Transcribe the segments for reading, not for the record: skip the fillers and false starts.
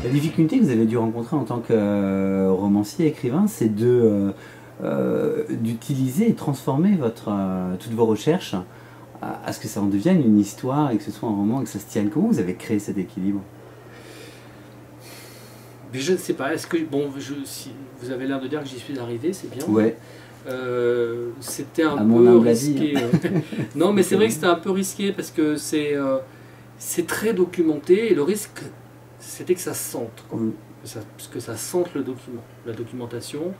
La difficulté que vous avez dû rencontrer en tant que romancier, écrivain, c'est d'utiliser et transformer toutes vos recherches à ce que ça en devienne une histoire et que ce soit un roman et que ça se tienne. Comment vous avez créé cet équilibre? Mais je ne sais pas, est-ce que, bon, si vous avez l'air de dire que j'y suis arrivé, c'est bien. Ouais. C'était un à mon peu humble risqué. avis, hein. Non, mais c'est vrai que c'était un peu risqué parce que c'est très documenté et le risque, c'était que ça se sente, quoi. Parce que ça sente le document, la documentation.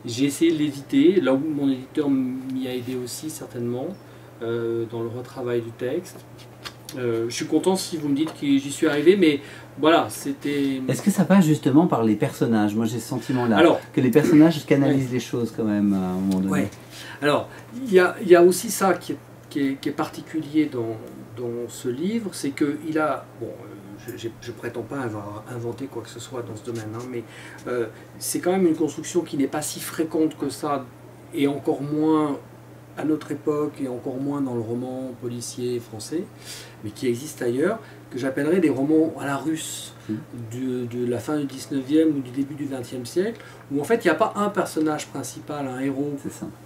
J'ai essayé de l'éviter, là où mon éditeur m'y a aidé aussi certainement, dans le retravail du texte. Je suis content si vous me dites que j'y suis arrivé, mais voilà, c'était... Est-ce que ça passe justement par les personnages? Moi j'ai ce sentiment-là, Alors, que les personnages canalisent les choses quand même à un moment donné. Ouais. Alors, il y a aussi ça qui est particulier dans ce livre, c'est qu'il a... Bon, je ne prétends pas avoir inventé quoi que ce soit dans ce domaine, hein, mais c'est quand même une construction qui n'est pas si fréquente que ça, et encore moins à notre époque, et encore moins dans le roman policier français, mais qui existe ailleurs, que j'appellerais des romans à la russe, de la fin du 19e ou du début du 20e siècle, où en fait il n'y a pas un personnage principal, un héros,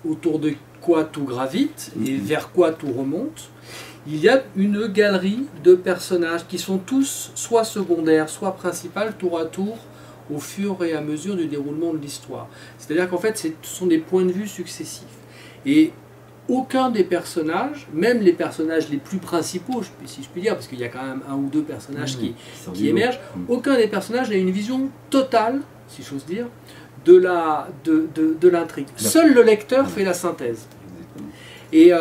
autour de quoi tout gravite, et vers quoi tout remonte. Il y a une galerie de personnages qui sont tous soit secondaires, soit principales, tour à tour, au fur et à mesure du déroulement de l'histoire. C'est-à-dire qu'en fait, ce sont des points de vue successifs. Et aucun des personnages, même les personnages les plus principaux, si je puis dire, parce qu'il y a quand même un ou deux personnages qui émergent, aucun des personnages n'a une vision totale, si j'ose dire, de l'intrigue. Seul le lecteur fait la synthèse. Et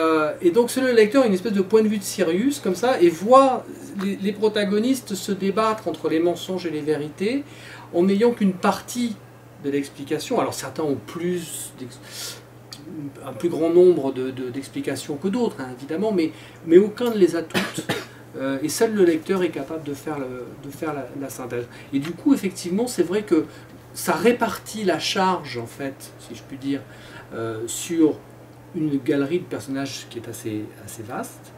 donc seul le lecteur a une espèce de point de vue de Sirius, comme ça, et voit les protagonistes se débattre entre les mensonges et les vérités, en n'ayant qu'une partie de l'explication. Alors certains ont un plus grand nombre d'explications que d'autres, hein, évidemment, mais aucun ne les a toutes. Et seul le lecteur est capable de faire la synthèse. Et du coup, effectivement, c'est vrai que ça répartit la charge, en fait, si je puis dire, sur une galerie de personnages qui est assez vaste,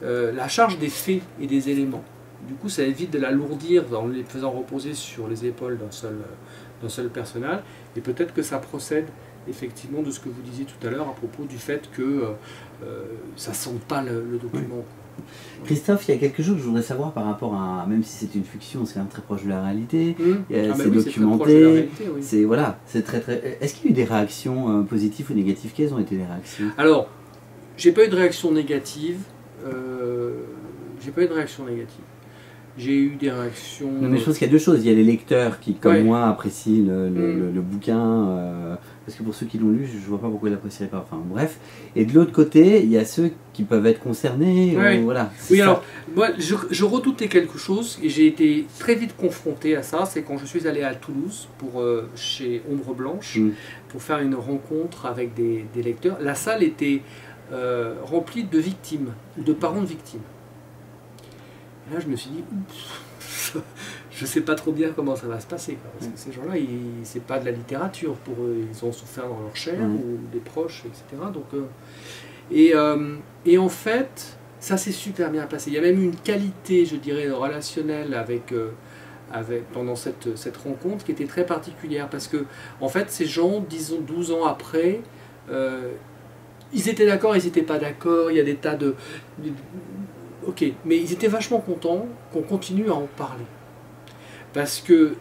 la charge des faits et des éléments. Du coup, ça évite de l'alourdir en les faisant reposer sur les épaules d'un seul personnage, et peut-être que ça procède effectivement de ce que vous disiez tout à l'heure à propos du fait que ça ne sente pas le document. Christophe, il y a quelque chose que je voudrais savoir par rapport à, même si c'est une fiction, c'est quand même très proche de la réalité, c'est documenté, c'est voilà, c'est très. Est-ce qu'il y a eu des réactions positives ou négatives? Quelles ont été les réactions? Alors, j'ai pas eu de réaction négative. J'ai eu des réactions... Non, mais je pense qu'il y a deux choses. Il y a les lecteurs qui, comme moi, apprécient le bouquin, parce que pour ceux qui l'ont lu, je ne vois pas pourquoi ils l'apprécieraient pas. Enfin, bref. Et de l'autre côté, il y a ceux qui peuvent être concernés. Voilà, oui, ça. Alors, moi, je redoutais quelque chose, et j'ai été très vite confronté à ça. C'est quand je suis allé à Toulouse, chez Ombre Blanche, pour faire une rencontre avec des lecteurs. La salle était remplie de victimes, de parents de victimes. Et là, je me suis dit, je ne sais pas trop bien comment ça va se passer, quoi, parce que ces gens-là, c'est pas de la littérature pour eux, ils ont souffert dans leur chair, ou des proches, etc. Donc, et en fait, ça s'est super bien passé. Il y a même une qualité, je dirais, relationnelle pendant cette rencontre qui était très particulière, parce que, en fait, ces gens, disons 12 ans après, ils étaient d'accord, ils n'étaient pas d'accord, il y a des tas de... Ok, mais ils étaient vachement contents qu'on continue à en parler. Parce que,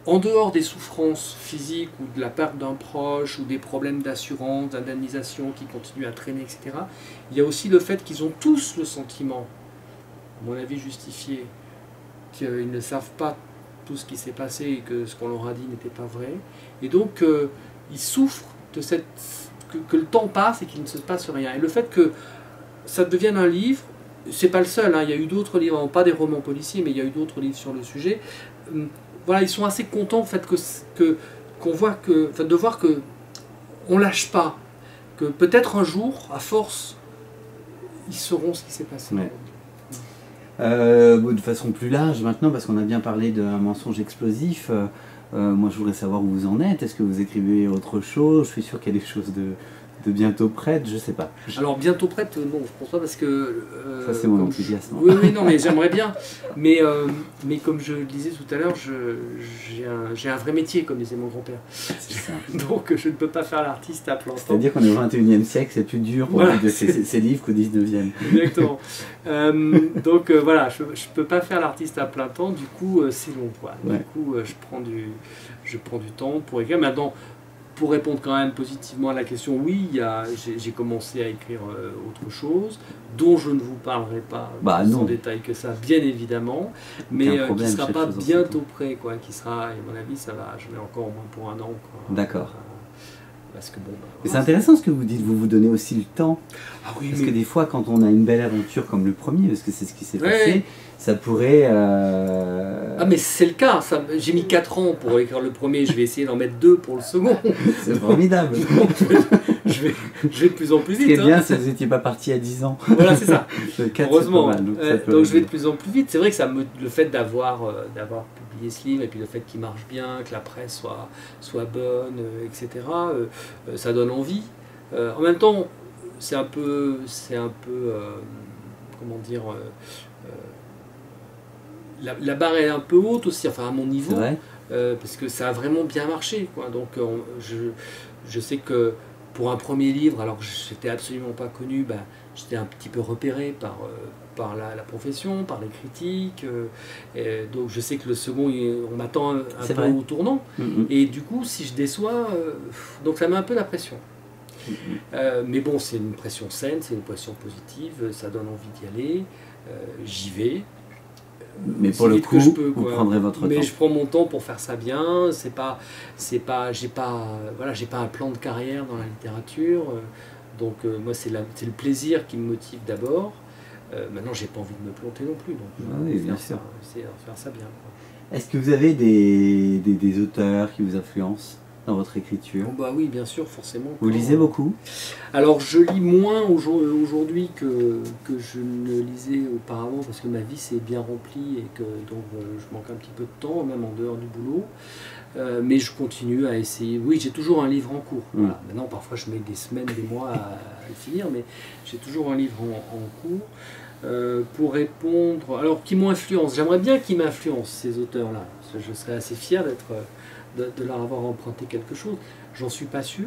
en dehors des souffrances physiques ou de la perte d'un proche ou des problèmes d'assurance, d'indemnisation qui continuent à traîner, etc., il y a aussi le fait qu'ils ont tous le sentiment, à mon avis justifié, qu'ils ne savent pas tout ce qui s'est passé et que ce qu'on leur a dit n'était pas vrai. Et donc, ils souffrent de que le temps passe et qu'il ne se passe rien. Et le fait que ça devienne un livre, c'est pas le seul, hein. Il y a eu d'autres livres, pas des romans policiers, mais il y a eu d'autres livres sur le sujet. Voilà, ils sont assez contents en fait, de voir que on lâche pas, que peut-être un jour, à force, ils sauront ce qui s'est passé. De façon plus large maintenant, parce qu'on a bien parlé d'un mensonge explosif, moi je voudrais savoir où vous en êtes. Est-ce que vous écrivez autre chose? Je suis sûr qu'il y a des choses de bientôt prête, je sais pas. Alors bientôt prête, non, je pense pas parce que... ça c'est mon enthousiasme. Oui, non, mais j'aimerais bien. Mais comme je le disais tout à l'heure, j'ai un vrai métier, comme disait mon grand-père. Donc je ne peux pas faire l'artiste à plein temps. C'est-à-dire qu'on est au 21e siècle, c'est plus dur pour de ces livres qu'au 19e. Exactement. Donc voilà, je ne peux pas faire l'artiste à plein temps, du coup c'est long, quoi. Du coup je prends du temps pour écrire. Maintenant, pour répondre quand même positivement à la question, oui, j'ai commencé à écrire autre chose, dont je ne vous parlerai pas plus en détail que ça, bien évidemment, mais qui ne sera pas bientôt prêt, quoi, qui sera, à mon avis, ça va, je l'ai encore au moins pour un an. D'accord. Parce que bon, c'est intéressant ce que vous dites, vous vous donnez aussi le temps. Ah oui, parce que des fois, quand on a une belle aventure comme le premier, parce que c'est ce qui s'est passé, ça pourrait... Ah mais c'est le cas, j'ai mis 4 ans pour écrire le premier, je vais essayer d'en mettre 2 pour le second. C'est formidable. je vais de plus en plus vite. Ce qui est bien, c'est que vous n'étiez pas parti à 10 ans. Voilà, c'est ça. 4, heureusement. Mal, donc je vais de plus en plus vite. C'est vrai que le fait d'avoir publié ce livre, et puis le fait qu'il marche bien, que la presse soit bonne, etc., ça donne envie. En même temps, c'est un peu comment dire... la barre est un peu haute aussi, enfin à mon niveau, parce que ça a vraiment bien marché, quoi. Donc je sais que pour un premier livre, alors que je n'étais absolument pas connu, j'étais un petit peu repéré par la profession, par les critiques, donc je sais que le second, on m'attend un peu au tournant, et du coup si je déçois, donc ça met un peu la pression. Mais bon, c'est une pression saine, c'est une pression positive, ça donne envie d'y aller, j'y vais. Mais pour le coup, vous prendrez votre temps. Mais je prends mon temps pour faire ça bien. J'ai pas un plan de carrière dans la littérature. Donc moi, c'est le plaisir qui me motive d'abord. Maintenant, j'ai pas envie de me planter non plus. Donc, oui, bien sûr. Essayer de faire ça bien. Est-ce que vous avez des auteurs qui vous influencent dans votre écriture? Bah oui, bien sûr, forcément. Vous lisez beaucoup? Alors je lis moins aujourd'hui que je ne lisais auparavant, parce que ma vie s'est bien remplie et que donc je manque un petit peu de temps, même en dehors du boulot. Mais je continue à essayer. Oui, j'ai toujours un livre en cours. Voilà. Maintenant, parfois je mets des semaines, des mois à le finir, mais j'ai toujours un livre en cours. Pour répondre, alors qui m'influence, j'aimerais bien qu'ils m'influencent, ces auteurs-là. Je serais assez fier de leur avoir emprunté quelque chose. J'en suis pas sûr,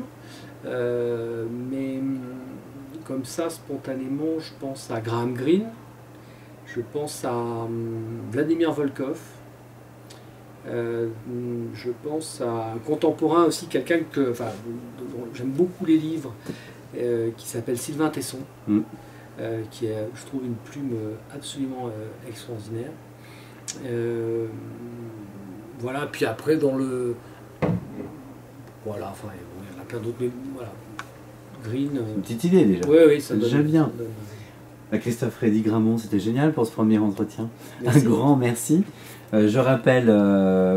mais comme ça, spontanément, je pense à Graham Greene, je pense à Vladimir Volkov, je pense à un contemporain aussi, quelqu'un que j'aime beaucoup les livres, qui s'appelle Sylvain Tesson, qui est, je trouve, une plume absolument extraordinaire. Voilà, puis après dans le... Voilà, enfin, il y en a plein d'autres, mais voilà. Green... Une petite idée déjà. Oui, ça donne... Déjà bien. Christophe Rédy Gramont, c'était génial pour ce premier entretien. Merci. Un grand merci. Je rappelle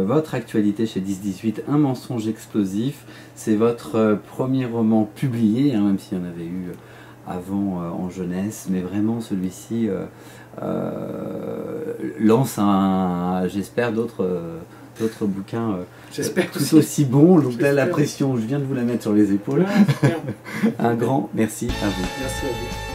votre actualité chez 10-18, Un mensonge explosif. C'est votre premier roman publié, même s'il y en avait eu avant en jeunesse, mais vraiment celui-ci lance j'espère d'autres bouquins tout aussi bons. Donc là, la pression, je viens de vous la mettre sur les épaules. Un grand merci à vous. Merci à vous.